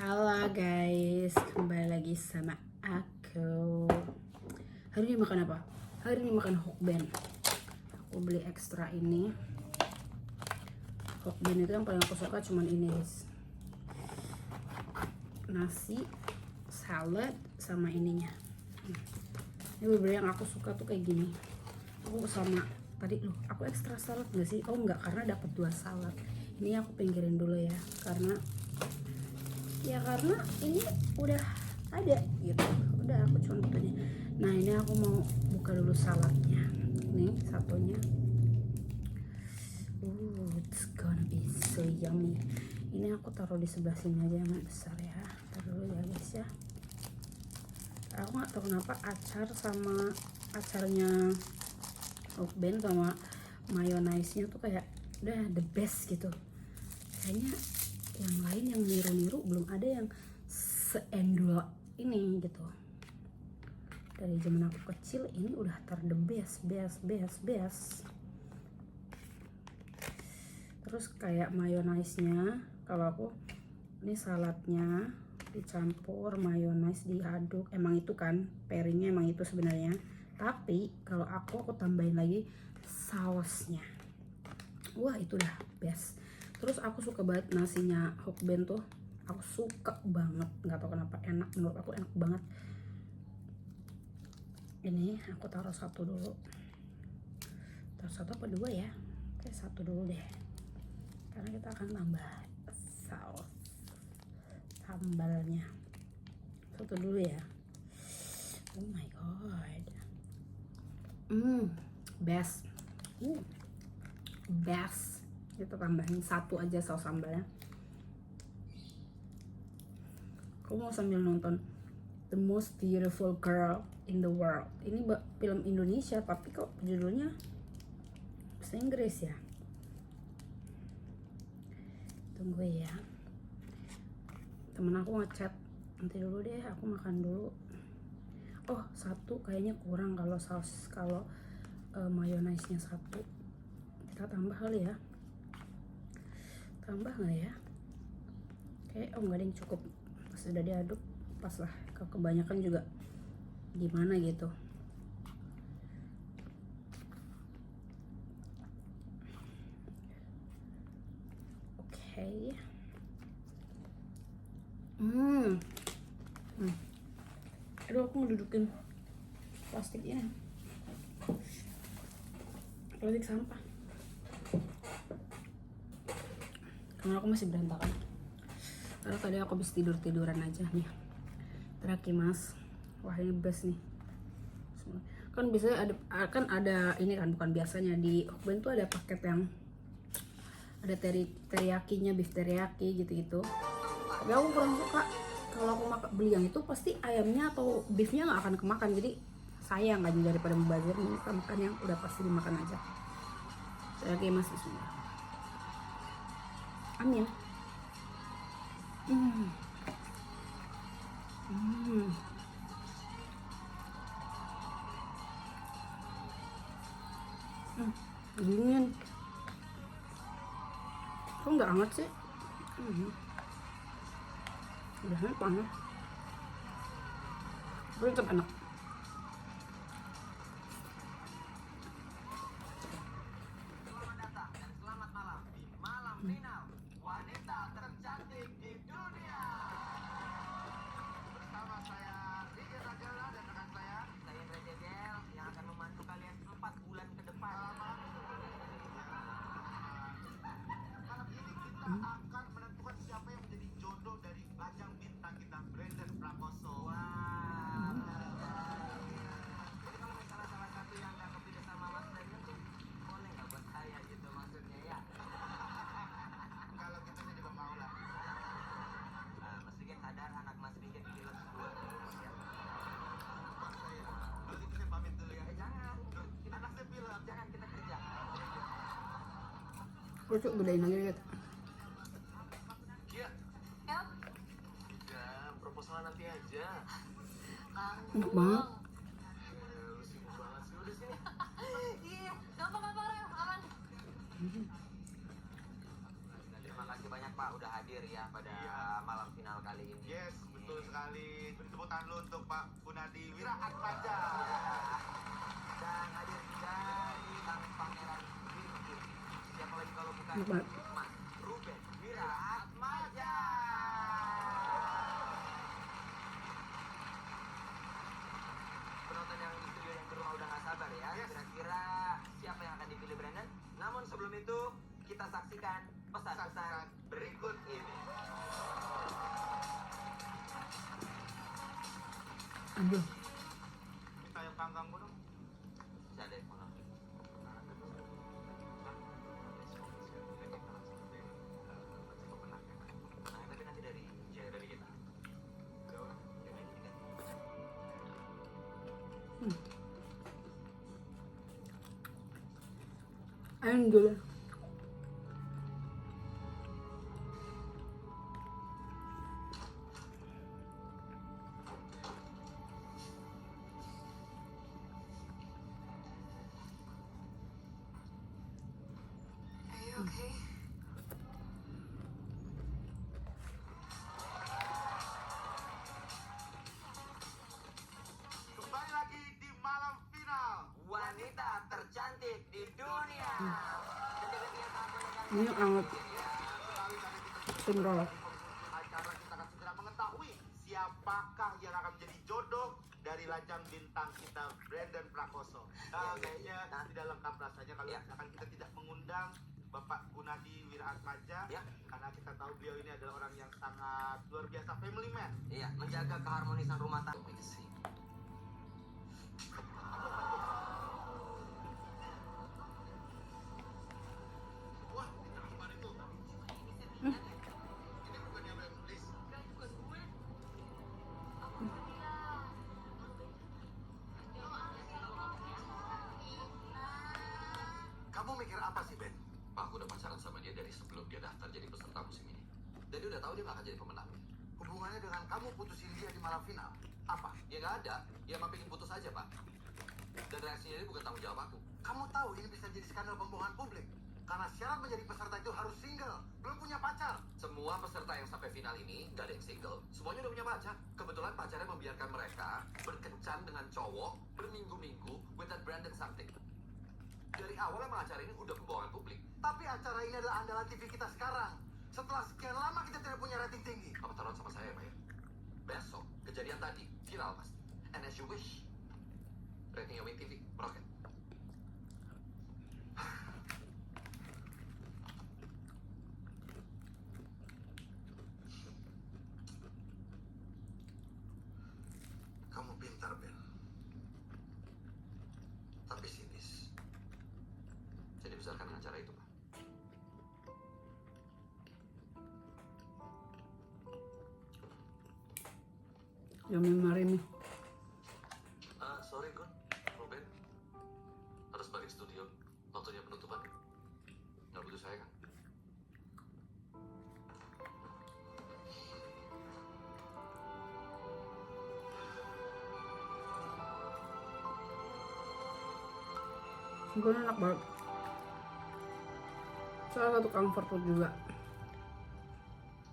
Halo guys, kembali lagi sama aku. Hari ini makan apa? Hari ini makan Hokben. Aku beli ekstra ini. Hokben itu yang paling aku suka cuman ini guys. Nasi, salad, sama ininya. Ini bener yang aku suka tuh kayak gini. Aku sama tadi loh, aku ekstra salad gak sih? Oh enggak, karena dapat 2 salad. Ini aku pinggirin dulu ya, karena ini udah ada gitu, udah aku cuma butuhnya. Nah ini aku mau buka dulu saladnya, nih satunya. It's gonna be so yummy. Ini aku taruh di sebelah sini aja yang besar ya, taruh dulu ya guys ya. Aku nggak tahu kenapa acarnya Hokben sama mayonaise-nya tuh kayak udah the best gitu. Kayaknya yang lain yang niru-niru belum ada yang seendol ini gitu. Dari zaman aku kecil ini udah the best. Terus kayak mayonaise-nya, kalau aku ini saladnya dicampur mayonaise diaduk, emang itu kan pairingnya, emang itu sebenarnya. Tapi kalau aku tambahin lagi sausnya, wah itu udah best. Terus aku suka banget nasinya Hokben tuh, aku suka banget, nggak tahu kenapa enak, menurut aku enak banget. Ini aku taruh satu dulu, taruh satu apa dua ya? Oke, satu dulu deh, karena kita akan tambah saus sambalnya. Satu dulu ya. Oh my god, best, best. Kita tambahin satu aja saus sambalnya. Aku mau sambil nonton The Most Beautiful Girl in the World. Ini film Indonesia tapi kok judulnya bahasa Inggris ya. Tunggu ya, temen aku ngechat, nanti dulu deh, aku makan dulu. Oh satu kayaknya kurang, kalau saus, kalau mayonaise-nya satu. Kita tambah kali ya, tambah nggak ya? Kayak oh nggak ada yang cukup, pas sudah diaduk pas lah. Kalau kebanyakan juga gimana gitu. Oke. Aduh, aku ngedudukin plastik ini, plastik sampah, karena aku masih berantakan. Karena tadi aku habis tiduran aja nih. Terakimas, wah ini best nih. Kan biasanya ada ini kan, bukan biasanya di Hokben tuh ada paket yang ada teriyakinya, beef teriyaki gitu-gitu. Tapi aku kurang suka. Kalau aku beli yang itu pasti ayamnya atau beefnya nggak akan kemakan, jadi sayang aja daripada mubazir. Kita makan yang udah pasti dimakan aja. Terakimas bismillah. Amin. Dingin. Kok nggak hangat sih? Udah panas. Tapi tetap enak. Selamat malam di malam final wanita tercantik di dunia. Bersama saya Diki Rajala dan rekan saya Indra Jegel yang akan membantu kalian 4 bulan ke depan. Malam ini kita akan menentukan siapa yang menjadi jodoh dari bajang bintang kita, Brandon Prakoso. Jadi kalau misalnya salah satu yang nggak kepilih sama Mas Brandon tuh boleh nggak buat saya gitu maksudnya ya? Kalau gitu saya juga mau lah. Mas Rikit sadar anak Mas Rikit pilot semua. Siap. Kalau gitu saya pamit dulu ya. Jangan. Anak saya pilot, jangan, kita kerja. Lucu, gedein lagi gitu. Iya. Udah, proposal nanti aja. Enak banget. Lu sibuk banget sih, udah sini. Iya, gampang-gampang Rel, aman. Terima kasih banyak Pak udah hadir ya pada malam final kali kali ini. Yes, betul sekali. Beri tepuk tangan dulu untuk Pak Gunadi Wiraatmaja. Dan hadir dari Bang Pangeran Winky. Siapa lagi kalau bukan Apa? Mas Ruben Wiraatmaja. Penonton yang di studio dan di rumah udah gak sabar ya. Yes. Kira-kira siapa yang akan dipilih Brandon? Namun sebelum itu kita saksikan pesan-pesan berikut ini. Aduh, Minta yang panggang gue dong. Bisa deh, Mono. Nah, tapi nanti dari kita. ayun dulu. Are you okay? Kembali lagi di malam final. Wanita tercantik di dunia. Ini anget. Simrol. Acara kita akan segera mengetahui siapakah yang akan menjadi jodoh dari lajang bintang kita Brandon Prakoso. Nah, kayaknya tidak lengkap rasanya kalau Ya. misalkan kita tidak mengundang Bapak Gunadi Wiraatmaja, Ya. karena kita tahu beliau ini adalah orang yang sangat luar biasa family man. Iya, menjaga keharmonisan rumah tangga. Wah, apa itu? Ini bukan yang lo yang nulis. Kamu mikir apa sih, Ben? Aku udah pacaran sama dia dari sebelum dia daftar jadi peserta musim ini. Dan dia udah tahu dia gak akan jadi pemenang. Hubungannya dengan kamu putusin dia di malam final. Apa? Ya gak ada. Dia emang pengen putus aja, Pak. Dan reaksinya dia bukan tanggung jawab aku. Kamu tahu ini bisa jadi skandal pembohongan publik. Karena syarat menjadi peserta itu harus single, belum punya pacar. Semua peserta yang sampai final ini gak ada yang single. Semuanya udah punya pacar. Kebetulan pacarnya membiarkan mereka berkencan dengan cowok berminggu-minggu with that Brandon something. Dari awal emang acara ini udah pembohongan publik. Tapi acara ini adalah andalan TV kita sekarang. Setelah sekian lama kita tidak punya rating tinggi. Kamu taruhan sama saya, Pak ya? Besok, kejadian tadi, viral pasti. And as you wish, ratingnya Win TV, meroket. Kamu pintar, Ben. Tapi sinis. Saya dibesarkan dengan cara itu, Pak. Yang memari nih. Sorry, Gun. Ruben. Harus balik studio. Waktunya penutupan. Nggak butuh saya, kan? Gue enak banget. Salah satu comfort food juga.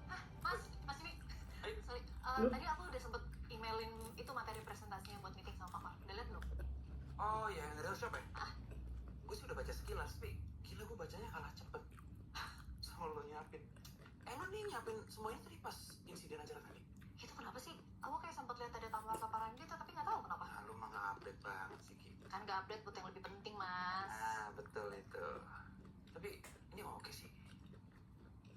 Hah, Mas Imi. Sorry, Lu? tadi aku udah sempet emailin itu materi presentasinya buat meeting sama Papa. Udah liat belum? Oh, ya, yang real shop ya? Gue sih udah baca sekilas, Pi. Gila, gue bacanya kalah cepet. Sama lo nyiapin. Emang nih nyiapin semuanya tadi pas insiden acara tadi? Itu kenapa sih? Aku kayak sempet lihat ada tampar paparan gitu, tapi nggak tahu kenapa. Nah, lu mah nggak update banget sih, Ki. Kan nggak update buat yang lebih penting, Mas. Ah, betul itu. Tapi ini oke sih.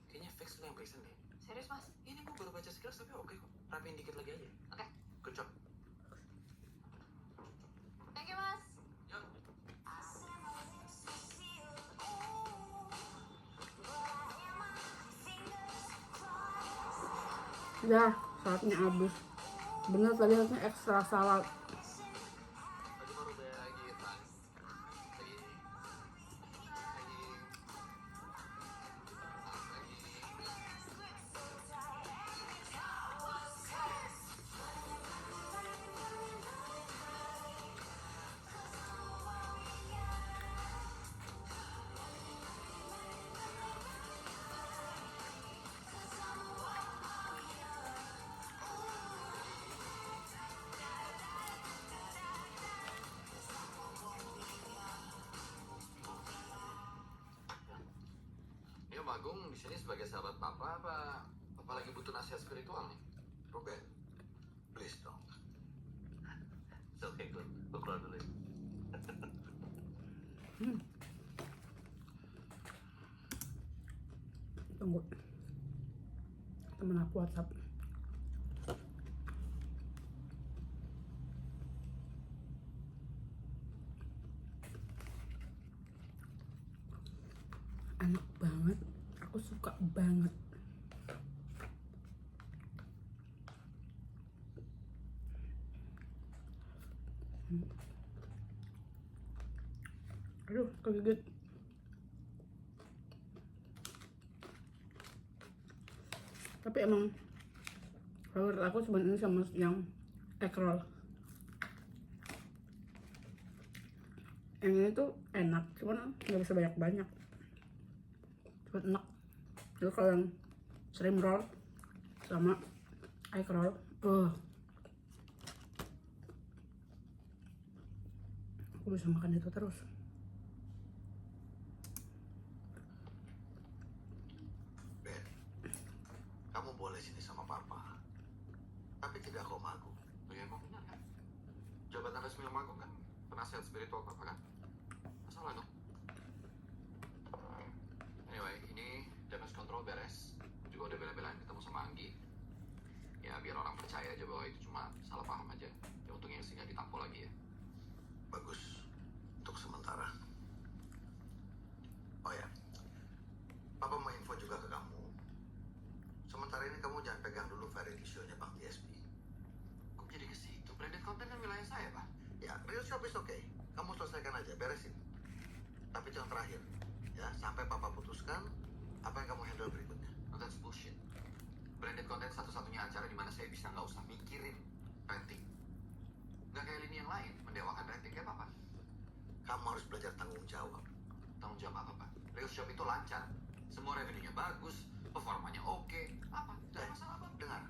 Kayaknya fix lu yang present deh. Serius, Mas? Ini gue baru baca sekilas tapi oke kok. Rapiin dikit lagi aja. Oke. Good job. Thank you, Mas. Yuk. Ya, salatnya habis. Bener tadi harusnya ekstra salad. Tadi baru bayar lagi, Tan. Lagi. Agung di sini sebagai sahabat papa apa lagi butuh nasihat spiritual nih? Ruben, please dong. Oke, gue keluar dulu ya. Tunggu. Temen aku WhatsApp. Enak banget. Aku suka banget. Aduh, kegigit. Tapi emang favorit aku sebenarnya sama yang egg roll. Yang ini tuh enak, cuman nggak bisa banyak-banyak. Cuma enak. Jadi kalau yang shrimp roll sama egg roll, aku bisa makan itu terus. Ben, kamu boleh sini sama papa. Tapi tidak kau magu. Ya emang benar kan? Jabatan resmi Om Agung kan penasihat spiritual papa kan? Masalah dong. Anyway, ini damage control beres. Juga udah bela-belain ketemu sama Anggi. Ya biar orang percaya aja bahwa itu cuma salah paham aja. Ya untungnya sih nggak ditampol lagi ya. Bagus. Untuk sementara. Oh ya. Papa mau info juga ke kamu. Sementara ini kamu jangan pegang dulu variety show-nya Bang TSP. Kok jadi ke situ? Branded content kan wilayah saya, Pak. Ya, real shop is okay. Kamu selesaikan aja, beresin. Tapi jangan terakhir. Ya, sampai papa putuskan apa yang kamu handle berikutnya. No, that's bullshit. Branded content satu-satunya acara di mana saya bisa nggak usah mikirin rating. Nggak kayak lini yang lain, mendewakan rating kayak apa? Kamu harus belajar tanggung jawab. Tanggung jawab apa, Pak? Real shop itu lancar. Semua revenue-nya bagus, performanya oke. Apa? Nggak ada masalah, Pak. Dengar,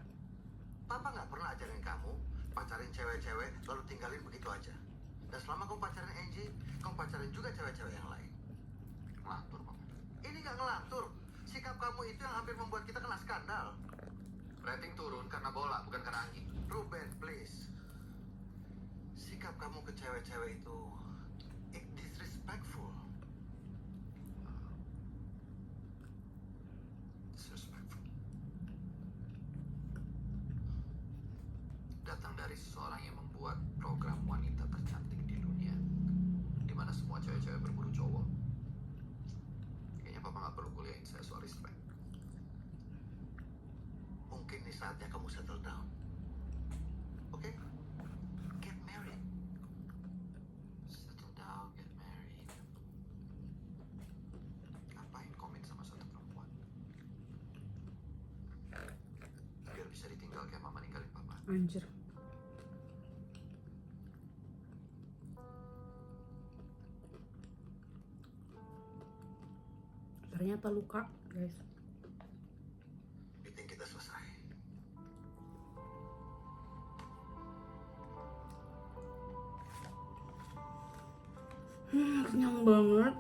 papa nggak pernah ajarin kamu pacarin cewek-cewek lalu tinggalin begitu aja. Dan selama kamu pacarin Angie, kamu pacarin juga cewek-cewek yang lain. Ngelantur, Pak. Ini nggak ngelantur. Sikap kamu itu yang hampir membuat kita kena skandal. Rating turun karena bola, bukan karena angin. Ruben, please. Sikap kamu ke cewek-cewek itu disrespectful. Disrespectful. Datang dari seseorang yang membuat program wanita tercantik di dunia, di mana semua cewek-cewek berburu cowok. Kayaknya papa nggak perlu kuliahin saya soal respect. Mungkin ini saatnya kamu settle down. Oke? Get married. Settle down, get married. Ngapain komen sama satu perempuan? Biar bisa ditinggal kayak mama ninggalin papa. Anjir. Ternyata luka, guys. Meeting kita selesai. Kenyang banget.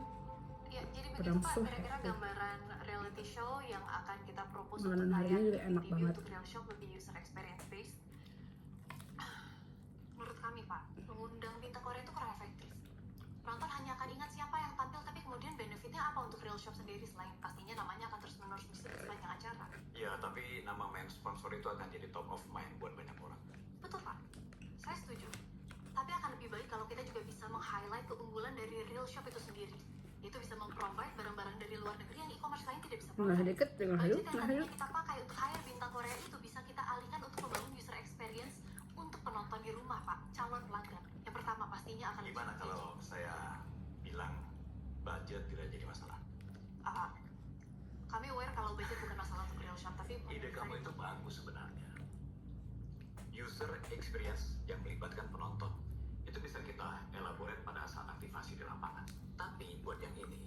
Ya, jadi begitu Padahal Pak, so kira-kira happy. gambaran reality show yang akan kita propose Makanan untuk harinya tayang juga di enak TV banget. untuk real shop lebih user experience based. Menurut kami Pak, mengundang bintang Korea itu kurang efektif. Penonton hanya akan ingat siapa yang tampil, tapi kemudian benefitnya apa untuk real shop sendiri selain pastinya namanya akan terus menerus di sepanjang acara. Ya, tapi nama main sponsor itu akan jadi top of mind buat banyak orang. Betul Pak, saya setuju. Tapi akan lebih baik kalau kita juga bisa meng-highlight keunggulan dari real shop itu sendiri. Itu bisa memprovide barang-barang dari luar negeri yang e-commerce lain tidak bisa Nah, provide. dikit tinggal Budget hayu, yang nah tadinya hayu. kita pakai untuk hire bintang Korea itu bisa kita alihkan untuk membangun user experience untuk penonton di rumah Pak, calon pelanggan. Yang pertama pastinya akan lebih Gimana kalau saya bilang budget tidak jadi masalah? Ah, kami aware kalau budget bukan masalah untuk real shop, tapi Ide kamu itu bagus sebenarnya. User experience yang melibatkan penonton itu bisa kita elaborate pada saat aktivasi di lapangan. Tapi buat yang ini,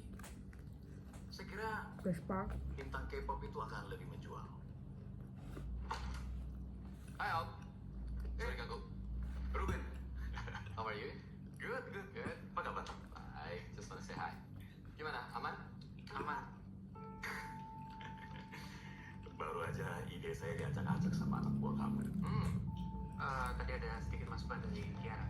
saya kira Vespa. bintang K-pop itu akan lebih menjual. Hai Om. Sorry ganggu. Ruben. How are you? Good, good, good. Apa kabar? Baik, just wanna say hi. Gimana? Aman? Aman. saya diajak-ajak sama anak buah kamu. Tadi ada sedikit masukan dari Kiara.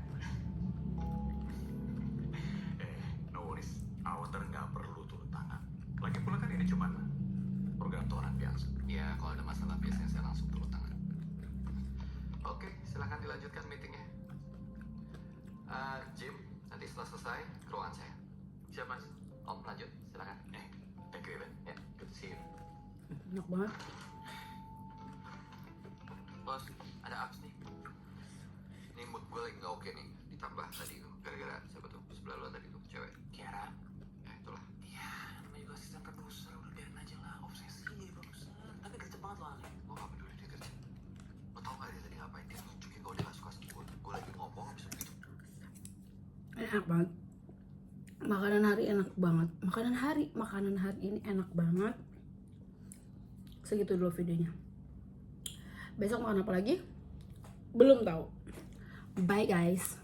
No worries. Outer nggak perlu turun tangan. Lagi pula kan ini cuma pergantoran biasa. Ya, kalau ada masalah biasanya saya langsung turun tangan. Oke, silakan dilanjutkan meetingnya. Jim, nanti setelah selesai ke ruangan saya. Siap, Mas. Om, lanjut, silakan. Thank you, Evan. Ya, good to see you. Enak banget. Bos, ada apps nih. Ini mood gue lagi nggak oke nih. Ditambah tadi tuh, gara-gara siapa tuh sebelah luar tadi tuh, cewek. Kiara. Itulah. Ya, namanya juga asisten produser. Udah biarin aja lah. Obsesi jadi produser. Tapi gercep banget loh, Ale. Gue gak peduli dia kerja. Lo tau gak dia tadi ngapain? Dia nunjukin kalau dia gak suka sama gue. Gue lagi ngomong gak bisa begitu. Enak banget. Makanan hari enak banget. Makanan hari ini enak banget. Segitu dulu videonya. Besok makan apa lagi? Belum tahu. Bye guys.